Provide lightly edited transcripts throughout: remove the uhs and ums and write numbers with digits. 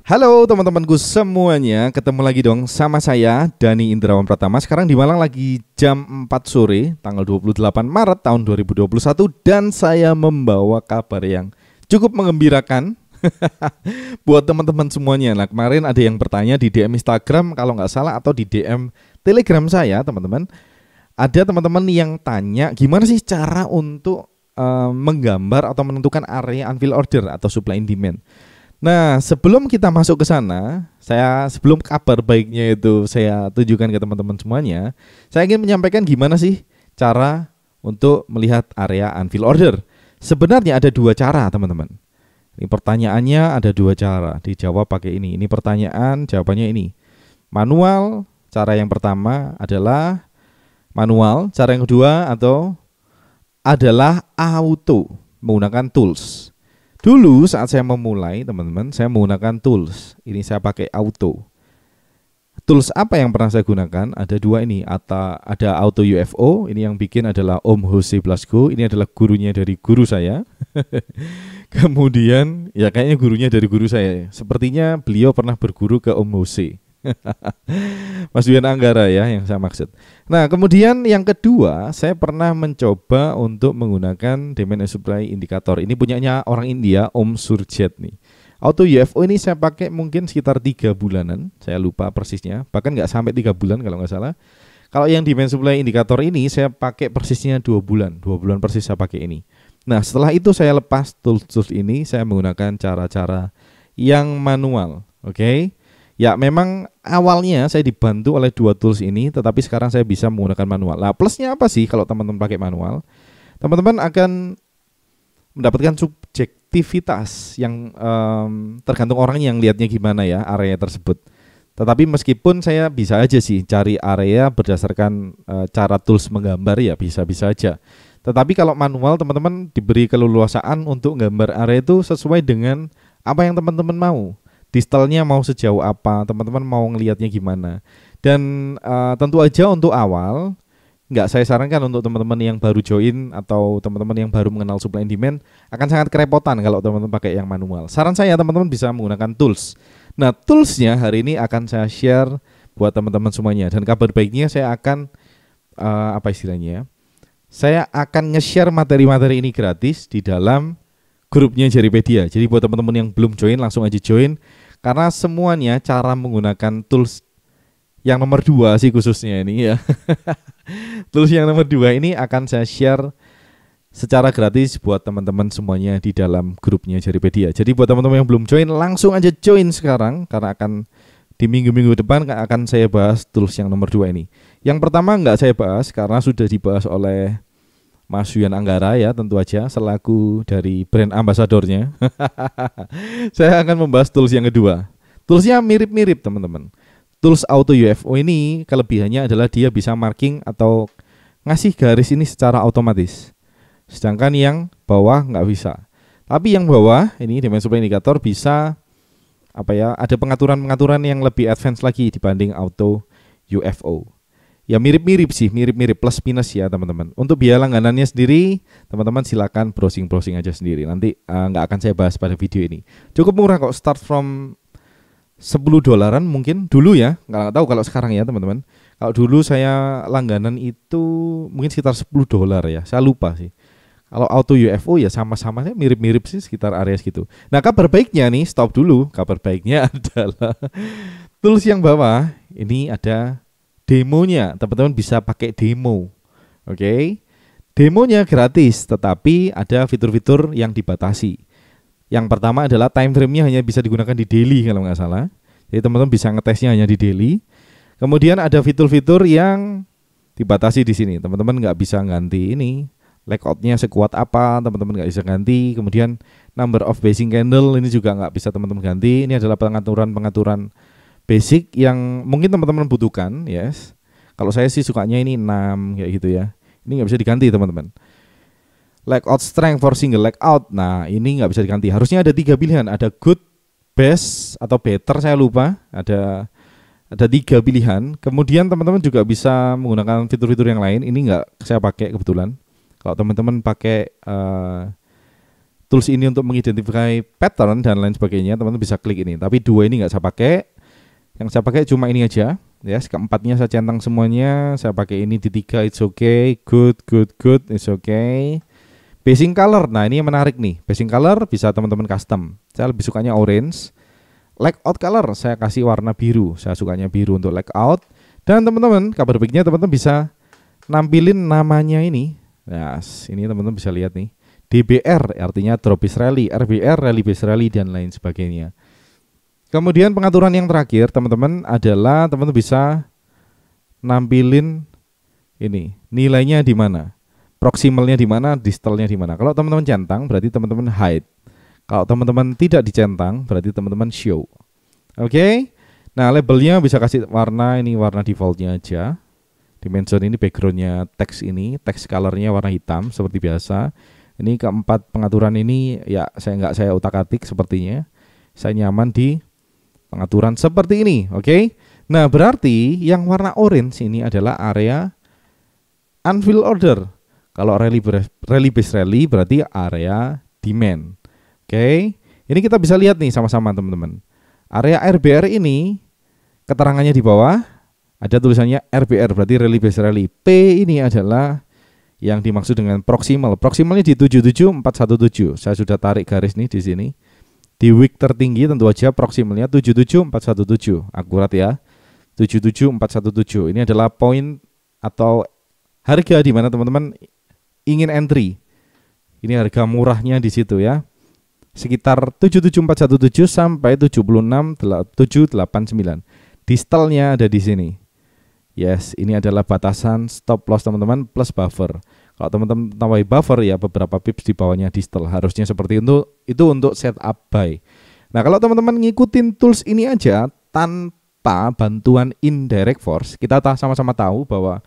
Halo teman-temanku semuanya, ketemu lagi dong sama saya Dani Indrawan Pratama. Sekarang di Malang lagi jam 4 sore, tanggal 28 Maret tahun 2021, dan saya membawa kabar yang cukup mengembirakan buat teman-teman semuanya. Nah, kemarin ada yang bertanya di DM Instagram kalau nggak salah, atau di DM Telegram saya, teman-teman. Ada teman-teman yang tanya gimana sih cara untuk menggambar atau menentukan area unfill order atau supply and demand. Nah, sebelum kita masuk ke sana, sebelum kabar baiknya itu saya tunjukkan ke teman-teman semuanya, saya ingin menyampaikan gimana sih cara untuk melihat area unfill order. Sebenarnya ada dua cara, teman-teman. Ini pertanyaannya ada dua cara, dijawab pakai ini. Ini pertanyaan, jawabannya ini. Manual, cara yang pertama adalah manual, cara yang kedua adalah auto, menggunakan tools. Dulu saat saya memulai, teman-teman, saya menggunakan tools. Ini saya pakai auto. Tools apa yang pernah saya gunakan? Ada dua ini. Ada Auto UFO. Ini yang bikin adalah Om Jose Blasco. Ini adalah gurunya dari guru saya. Kemudian, ya kayaknya gurunya dari guru saya. Sepertinya beliau pernah berguru ke Om Jose. Mas Duyan Anggara ya yang saya maksud. Nah, kemudian yang kedua, saya pernah mencoba untuk menggunakan demand and supply indicator. Ini punyanya orang India, Om Surjet nih. Auto UFO ini saya pakai mungkin sekitar 3 bulanan, saya lupa persisnya, bahkan nggak sampai 3 bulan kalau nggak salah. Kalau yang demand supply indicator ini saya pakai persisnya 2 bulan, 2 bulan persis saya pakai ini. Nah, setelah itu saya lepas tools ini, saya menggunakan cara-cara yang manual, oke? Ya, memang awalnya saya dibantu oleh dua tools ini, tetapi sekarang saya bisa menggunakan manual. Nah, plusnya apa sih kalau teman-teman pakai manual? Teman-teman akan mendapatkan subjektivitas yang tergantung orang yang lihatnya gimana ya area tersebut. Tetapi meskipun saya bisa aja sih cari area berdasarkan cara tools menggambar, ya bisa-bisa aja. Tetapi kalau manual, teman-teman diberi keleluasaan untuk gambar area itu sesuai dengan apa yang teman-teman mau. Distalnya mau sejauh apa, teman-teman mau ngelihatnya gimana. Dan tentu aja untuk awal, nggak saya sarankan untuk teman-teman yang baru join atau teman-teman yang baru mengenal supply and demand, akan sangat kerepotan kalau teman-teman pakai yang manual. Saran saya, teman-teman bisa menggunakan tools. Nah, toolsnya hari ini akan saya share buat teman-teman semuanya. Dan kabar baiknya saya akan, apa istilahnya ya, saya akan nge-share materi-materi ini gratis di dalam grupnya Jaripedia. Jadi buat teman-teman yang belum join, langsung aja join. Karena semuanya cara menggunakan tools yang nomor 2 sih khususnya ini ya. Tools yang nomor 2 ini akan saya share secara gratis buat teman-teman semuanya di dalam grupnya Jaripedia. Jadi buat teman-teman yang belum join, langsung aja join sekarang. Karena akan di minggu-minggu depan akan saya bahas tools yang nomor 2 ini. Yang pertama nggak saya bahas karena sudah dibahas oleh Mas Duyan Anggara ya, tentu aja selaku dari brand ambasadornya. Saya akan membahas tools yang kedua. Toolsnya mirip-mirip, teman-teman. Tools Auto UFO ini kelebihannya adalah dia bisa marking atau ngasih garis ini secara otomatis. Sedangkan yang bawah nggak bisa. Tapi yang bawah ini demand supply indicator bisa ada pengaturan-pengaturan yang lebih advance lagi dibanding Auto UFO. Ya mirip-mirip sih, mirip-mirip plus minus ya teman-teman. Untuk biaya langganannya sendiri, teman-teman silakan browsing-browsing aja sendiri. Nanti nggak akan saya bahas pada video ini. Cukup murah kok, start from $10 mungkin dulu ya. Nggak tahu kalau sekarang ya teman-teman. Kalau dulu saya langganan itu mungkin sekitar $10 ya. Saya lupa sih. Kalau Auto UFO ya sama-sama mirip-mirip sih, sekitar area segitu. Nah, kabar baiknya nih, stop dulu. Kabar baiknya adalah tools yang bawah ini ada demonya, teman-teman bisa pakai demo. Oke. Demonya gratis, tetapi ada fitur-fitur yang dibatasi. Yang pertama adalah time frame-nya hanya bisa digunakan di daily kalau nggak salah. Jadi teman-teman bisa ngetesnya hanya di daily. Kemudian ada fitur-fitur yang dibatasi di sini. Teman-teman nggak bisa ganti ini layout-nya sekuat apa, teman-teman nggak bisa ganti. Kemudian number of basing candle ini juga nggak bisa teman-teman ganti. Ini adalah pengaturan-pengaturan basic yang mungkin teman-teman butuhkan, yes. Kalau saya sih sukanya ini 6 kayak gitu ya. Ini nggak bisa diganti teman-teman. Layout strength for single layout. Nah, ini nggak bisa diganti. Harusnya ada 3 pilihan. Ada good, best, atau better. Saya lupa. Ada 3 pilihan. Kemudian teman-teman juga bisa menggunakan fitur-fitur yang lain. Ini nggak saya pakai kebetulan. Kalau teman-teman pakai tools ini untuk mengidentifikasi pattern dan lain sebagainya, teman-teman bisa klik ini. Tapi dua ini nggak saya pakai. Yang saya pakai cuma ini aja. Ya, keempatnya saya centang semuanya. Saya pakai ini di 3, it's okay. Good, it's okay. Basing color, nah ini yang menarik nih. Basing color bisa teman-teman custom. Saya lebih sukanya orange. Layout color, saya kasih warna biru. Saya sukanya biru untuk layout. Dan teman-teman, kabar baiknya teman-teman bisa nampilin namanya ini. Nah, ini teman-teman bisa lihat nih. DBR artinya Drop Based Rally, RBR Rally Based Rally dan lain sebagainya. Kemudian pengaturan yang terakhir teman-teman adalah teman-teman bisa nampilin ini nilainya di mana, proximalnya di mana, distalnya di mana. Kalau teman-teman centang berarti teman-teman hide. Kalau teman-teman tidak dicentang berarti teman-teman show. Oke. Nah, labelnya bisa kasih warna, ini warna defaultnya aja. Dimension ini backgroundnya teks ini, teks colornya warna hitam seperti biasa. Ini keempat pengaturan ini ya saya utak-atik sepertinya. Saya nyaman di pengaturan seperti ini, oke? Nah, berarti yang warna orange ini adalah area unfilled order. Kalau rally based rally berarti area demand. Oke? Ini kita bisa lihat nih sama-sama teman-teman. Area RBR ini keterangannya di bawah ada tulisannya RBR berarti rally based rally. P ini adalah yang dimaksud dengan proximal. Proximalnya di 77417. Saya sudah tarik garis nih di sini. Di week tertinggi tentu aja proximalnya 77417. Akurat ya. 77417. Ini adalah poin atau harga di mana teman-teman ingin entry. Ini harga murahnya di situ ya. Sekitar 77417 sampai 76789. Distalnya ada di sini. Yes, ini adalah batasan stop loss teman-teman plus buffer. Kalau teman-teman tambahi buffer ya beberapa pips di bawahnya distal. Harusnya seperti itu untuk setup buy. Nah, kalau teman-teman ngikutin tools ini aja tanpa bantuan indirect force, kita sama-sama tahu bahwa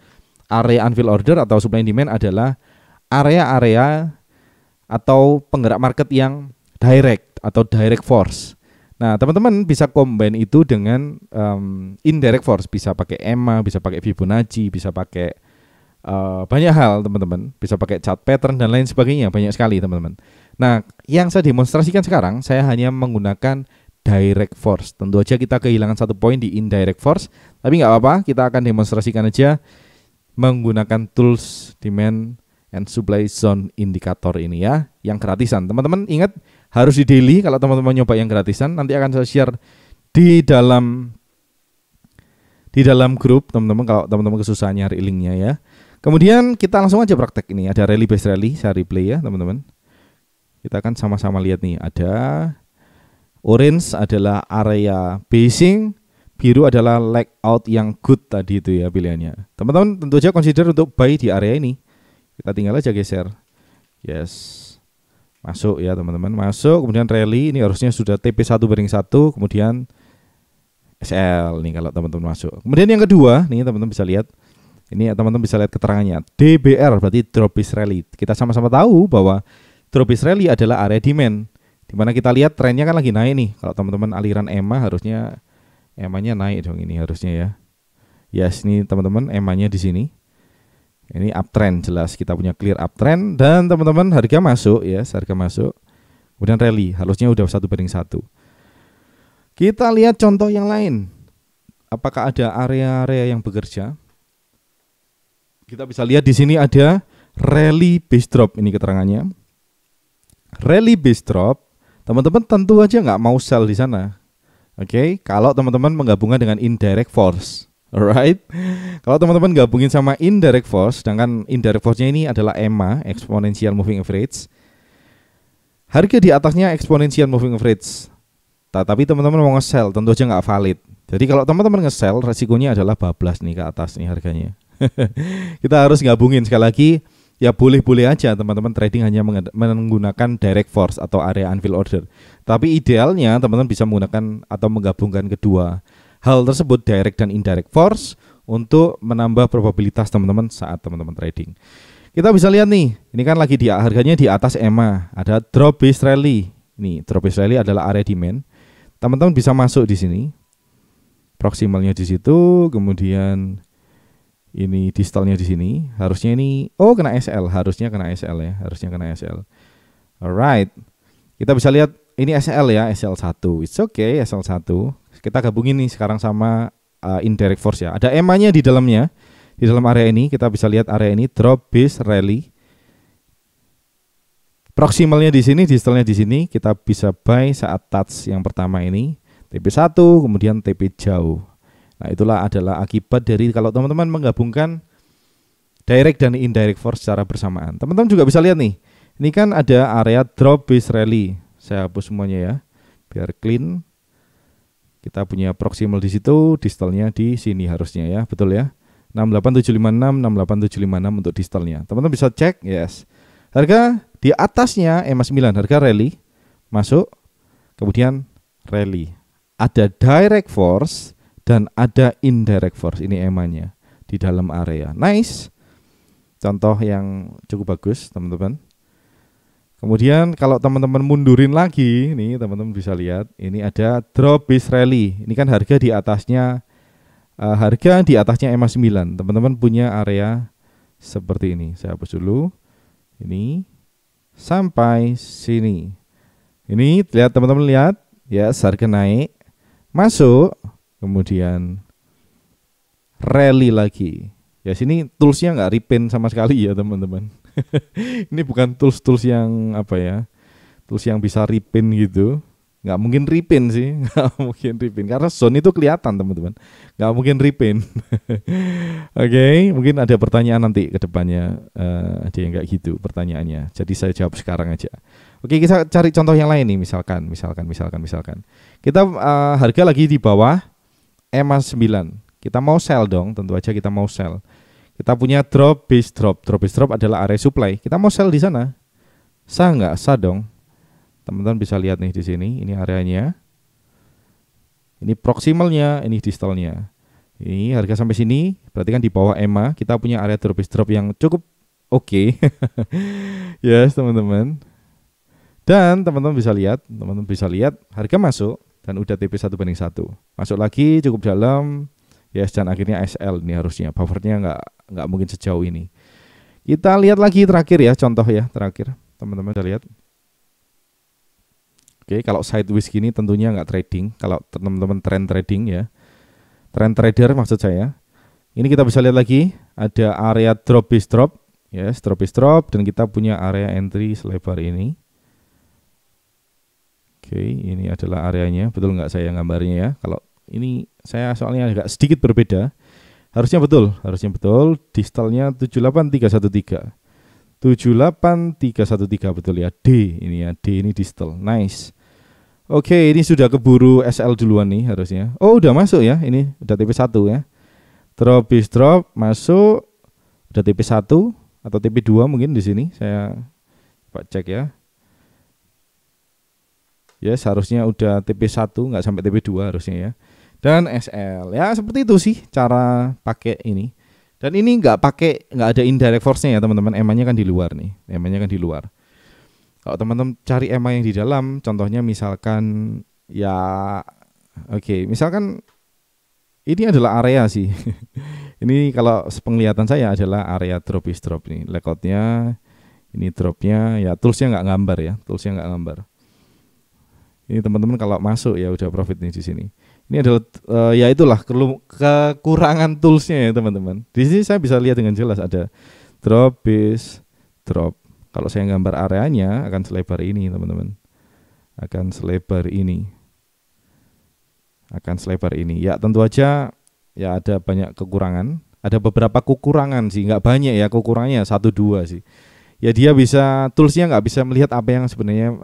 area unfilled order atau supply and demand adalah area-area atau penggerak market yang direct atau direct force. Nah, teman-teman bisa combine itu dengan indirect force, bisa pakai EMA, bisa pakai Fibonacci, bisa pakai banyak hal teman-teman, bisa pakai chart pattern dan lain sebagainya, banyak sekali teman-teman. Nah, yang saya demonstrasikan sekarang, saya hanya menggunakan direct force. Tentu aja kita kehilangan satu poin di indirect force, tapi nggak apa-apa, kita akan demonstrasikan aja menggunakan tools demand and supply zone indicator ini ya, yang gratisan. Teman-teman ingat harus di daily. Kalau teman-teman nyoba yang gratisan, nanti akan saya share di dalam grup teman-teman. Kalau teman-teman kesusahan nyari linknya ya. Kemudian kita langsung aja praktek ini. Ada rally based rally, saya replay ya teman-teman. Kita akan sama-sama lihat nih. Ada orange adalah area basing, biru adalah layout yang good tadi itu ya pilihannya. Teman-teman tentu aja consider untuk buy di area ini. Kita tinggal aja geser. Yes. Masuk ya teman-teman, masuk. Kemudian rally ini harusnya sudah TP1/1, kemudian SL nih kalau teman-teman masuk. Kemudian yang kedua nih teman-teman bisa lihat. Ini teman-teman bisa lihat keterangannya. DBR berarti Drop Based Rally. Kita sama-sama tahu bahwa Drop Based Rally adalah area demand, dimana kita lihat trennya kan lagi naik nih. Kalau teman-teman aliran EMA harusnya EMA-nya naik dong ini harusnya ya. Yes, ini teman-teman EMA-nya di sini. Ini uptrend jelas, kita punya clear uptrend dan teman-teman harga masuk ya, harga masuk. Kemudian rally harusnya udah 1/1. Kita lihat contoh yang lain. Apakah ada area-area yang bekerja? Kita bisa lihat di sini ada rally base drop, ini keterangannya. Rally base drop, teman-teman tentu aja nggak mau sell di sana. Oke, kalau teman-teman menggabungkan dengan indirect force. Alright, kalau teman-teman gabungin sama indirect force, sedangkan indirect force-nya ini adalah EMA, exponential moving average. Harga di atasnya exponential moving average. Tapi teman-teman mau nge-sell, tentu aja nggak valid. Jadi kalau teman-teman nge-sell, resikonya adalah bablas nih ke atas nih harganya. Kita harus gabungin sekali lagi. Ya boleh-boleh aja teman-teman trading hanya menggunakan direct force atau area unfilled order. Tapi idealnya teman-teman bisa menggunakan atau menggabungkan kedua hal tersebut, direct dan indirect force, untuk menambah probabilitas teman-teman saat teman-teman trading. Kita bisa lihat nih, ini kan lagi harganya di atas EMA, ada drop based rally. Nih, drop based rally adalah area demand. Teman-teman bisa masuk di sini. Proximalnya di situ, kemudian ini distalnya di sini. Harusnya ini kena SL, harusnya kena SL ya, harusnya kena SL. Alright. Kita bisa lihat ini SL ya, SL1. It's okay, SL1. Kita gabungin nih sekarang sama indirect force ya. Ada EMA-nya di dalamnya. Di dalam area ini kita bisa lihat area ini drop, base, rally. Proximalnya di sini, distalnya di sini. Kita bisa buy saat touch yang pertama ini TP1, kemudian TP jauh. Nah, itulah adalah akibat dari kalau teman-teman menggabungkan direct dan indirect force secara bersamaan. Teman-teman juga bisa lihat nih. Ini kan ada area drop, base, rally. Saya hapus semuanya ya, biar clean. Kita punya proximal di situ, distalnya di sini harusnya ya, betul ya. 68756, 68756 untuk distalnya. Teman-teman bisa cek, yes. Harga di atasnya EMA 9, harga rally masuk, kemudian rally. Ada direct force dan ada indirect force. Ini EMA-nya di dalam area. Nice. Contoh yang cukup bagus, teman-teman. Kemudian kalau teman-teman mundurin lagi, nih teman-teman bisa lihat, ini ada drop, base, rally. Ini kan harga di atasnya EMA 9. Teman-teman punya area seperti ini. Saya hapus dulu. Ini sampai sini. Ini lihat teman-teman lihat, ya harga naik, masuk, kemudian rally lagi. Ya sini toolsnya nggak repaint sama sekali ya teman-teman. Ini bukan tools yang apa ya, tools yang bisa repaint gitu. Nggak mungkin repaint sih, nggak mungkin repaint karena zone itu kelihatan teman-teman. Nggak mungkin repaint. Oke, mungkin ada pertanyaan nanti ke depannya, ada yang nggak gitu pertanyaannya. Jadi saya jawab sekarang aja. Oke, kita cari contoh yang lain nih, misalkan. Kita harga lagi di bawah EMA 9. Kita mau sell dong, tentu aja kita mau sell. Kita punya drop, base, drop. Drop, base, drop adalah area supply. Kita mau sell di sana. Sah nggak? Sah dong. Teman-teman bisa lihat nih di sini, ini areanya. Ini proximalnya, ini distalnya. Ini harga sampai sini, berarti kan di bawah EMA. Kita punya area drop, base, drop yang cukup oke. Yes, teman-teman. Dan teman-teman bisa lihat harga masuk dan udah TP 1:1. Masuk lagi cukup dalam. Yes, dan akhirnya SL ini harusnya. Buffernya nggak mungkin sejauh ini. Kita lihat lagi terakhir ya, contoh ya terakhir. Teman-teman bisa lihat. Oke, kalau sideways gini tentunya nggak trading. Kalau teman-teman trend trading ya, trend trader maksud saya. Ini kita bisa lihat lagi, ada area drop, base, drop. Yes, drop, base, drop. Dan kita punya area entry selebar ini. Oke, ini adalah areanya. Betul nggak saya gambarnya ya? Kalau ini saya soalnya agak sedikit berbeda. Harusnya betul. Distalnya 78313. 78313 betul ya. D ini ya, D ini distal. Nice. Oke, ini sudah keburu SL duluan nih harusnya. Oh, udah masuk ya. Ini udah TP1 ya. Drop, base, drop masuk. Udah TP1 atau TP2 mungkin di sini. Saya coba cek ya. Yes, harusnya udah TP1 nggak sampai TP2 harusnya ya. Dan SL. Ya, seperti itu sih cara pakai ini. Dan ini nggak ada indirect force-nya ya teman-teman. EMA-nya kan di luar nih. EMA-nya kan di luar. Kalau teman-teman cari EMA yang di dalam, contohnya misalkan ya, oke, misalkan ini adalah area sih. Ini kalau penglihatan saya adalah area drop is drop nih. Layoutnya, ini dropnya, ya toolsnya nggak gambar. Ini teman-teman kalau masuk ya udah profit nih di sini. Ini adalah ya itulah kekurangan toolsnya ya teman-teman. Di sini saya bisa lihat dengan jelas ada drop, base, drop. Kalau saya gambar areanya akan selebar ini teman-teman. Akan selebar ini. Ya tentu aja ya ada banyak kekurangan. Ada beberapa kekurangan sih, nggak banyak ya kekurangannya 1-2 sih. Ya dia bisa, toolsnya nggak bisa melihat apa yang sebenarnya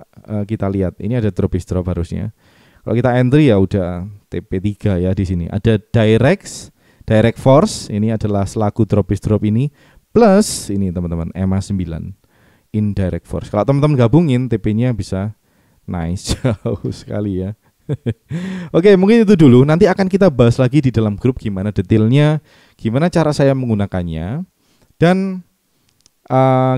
kita lihat. Ini ada drop is drop harusnya. Kalau kita entry ya udah TP3 ya di sini. Ada direct force, ini adalah selaku drop is drop ini. Plus ini teman-teman, EMA 9. Indirect force. Kalau teman-teman gabungin TP-nya bisa nice jauh sekali ya. Oke, mungkin itu dulu. Nanti akan kita bahas lagi di dalam grup gimana detailnya, gimana cara saya menggunakannya, dan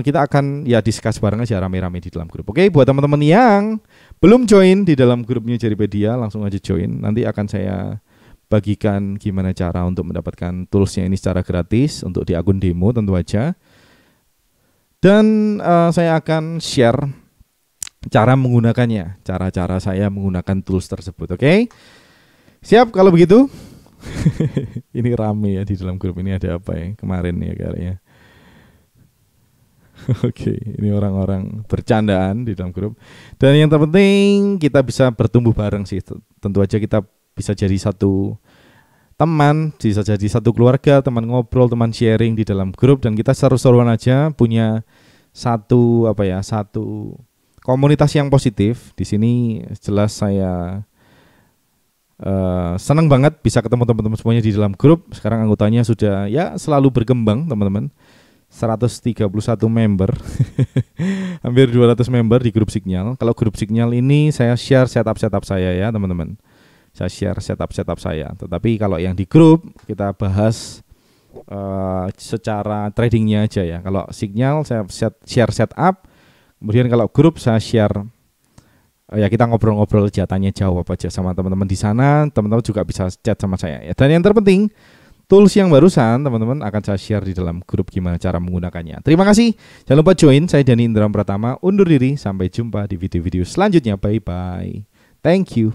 kita akan ya discuss bareng aja rame-rame di dalam grup. Oke, buat teman-teman yang belum join di dalam grupnya Jaripedia, langsung aja join. Nanti akan saya bagikan gimana cara untuk mendapatkan toolsnya ini secara gratis untuk di akun demo tentu aja. Dan saya akan share cara menggunakannya, cara-cara saya menggunakan tools tersebut. Oke? Siap kalau begitu? Ini rame ya di dalam grup ini, ada apa ya kemarin ya kayaknya. Oke, ini orang-orang bercandaan di dalam grup. Dan yang terpenting kita bisa bertumbuh bareng sih. Tentu aja kita bisa jadi satu teman, bisa jadi satu keluarga, teman ngobrol, teman sharing di dalam grup, dan kita seru-seruan aja punya satu satu komunitas yang positif. Di sini jelas saya senang banget bisa ketemu teman-teman semuanya di dalam grup. Sekarang anggotanya sudah ya selalu berkembang, teman-teman. 131 member. Hampir 200 member di grup Signal. Kalau grup Signal ini saya share setup saya ya, teman-teman. Saya share setup saya. Tetapi kalau yang di grup kita bahas secara tradingnya aja ya. Kalau Signal saya share setup. Kemudian kalau grup saya share ya kita ngobrol-ngobrol aja, tanya jawab aja sama teman-teman di sana. Teman-teman juga bisa chat sama saya ya. Dan yang terpenting tools yang barusan teman-teman akan saya share di dalam grup gimana cara menggunakannya. Terima kasih. Jangan lupa join. Saya Dani Indra Pratama undur diri. Sampai jumpa di video-video selanjutnya. Bye bye. Thank you.